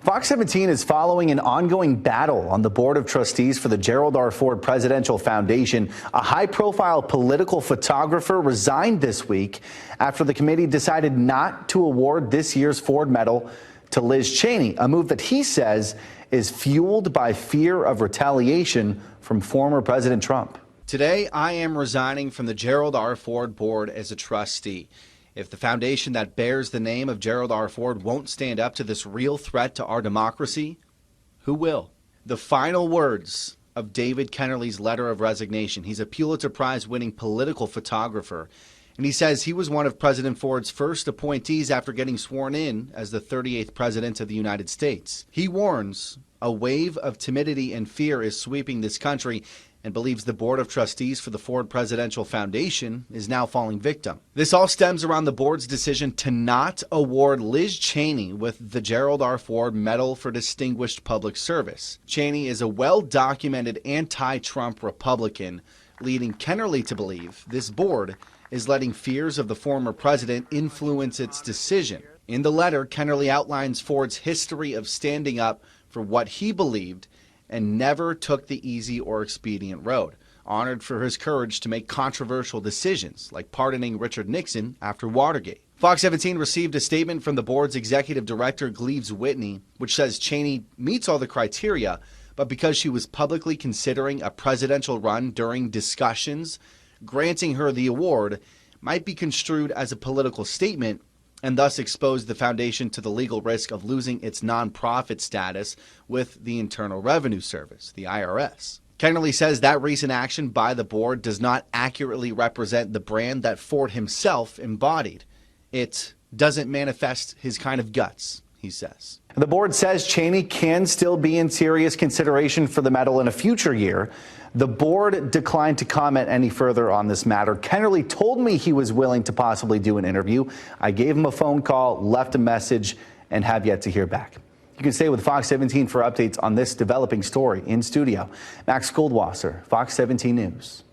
Fox 17 is following an ongoing battle on the board of trustees for the Gerald R. Ford Presidential Foundation. A high-profile political photographer resigned this week after the committee decided not to award this year's Ford Medal to Liz Cheney, a move that he says is fueled by fear of retaliation from former President Trump. Today, I am resigning from the Gerald R. Ford board as a trustee. If the foundation that bears the name of Gerald R. Ford won't stand up to this real threat to our democracy, who will? The final words of David Kennerly's letter of resignation. He's a Pulitzer Prize-winning political photographer, and he says he was one of President Ford's first appointees after getting sworn in as the 38th President of the United States. He warns a wave of timidity and fear is sweeping this country and believes the Board of Trustees for the Ford Presidential Foundation is now falling victim. This all stems around the board's decision to not award Liz Cheney with the Gerald R. Ford Medal for Distinguished Public Service. Cheney is a well-documented anti-Trump Republican, leading Kennerly to believe this board is letting fears of the former president influence its decision. In the letter, Kennerly outlines Ford's history of standing up for what he believed and never took the easy or expedient road, honored for his courage to make controversial decisions, like pardoning Richard Nixon after Watergate. Fox 17 received a statement from the board's executive director, Gleaves Whitney, which says Cheney meets all the criteria, but because she was publicly considering a presidential run during discussions, granting her the award might be construed as a political statement and thus expose the foundation to the legal risk of losing its nonprofit status with the Internal Revenue Service, the IRS. Kennerly says that recent action by the board does not accurately represent the brand that Ford himself embodied. It doesn't manifest his kind of guts, he says. The board says Cheney can still be in serious consideration for the medal in a future year. The board declined to comment any further on this matter. Kennerly told me he was willing to possibly do an interview. I gave him a phone call, left a message, and have yet to hear back. You can stay with Fox 17 for updates on this developing story. In studio, Max Goldwasser, Fox 17 News.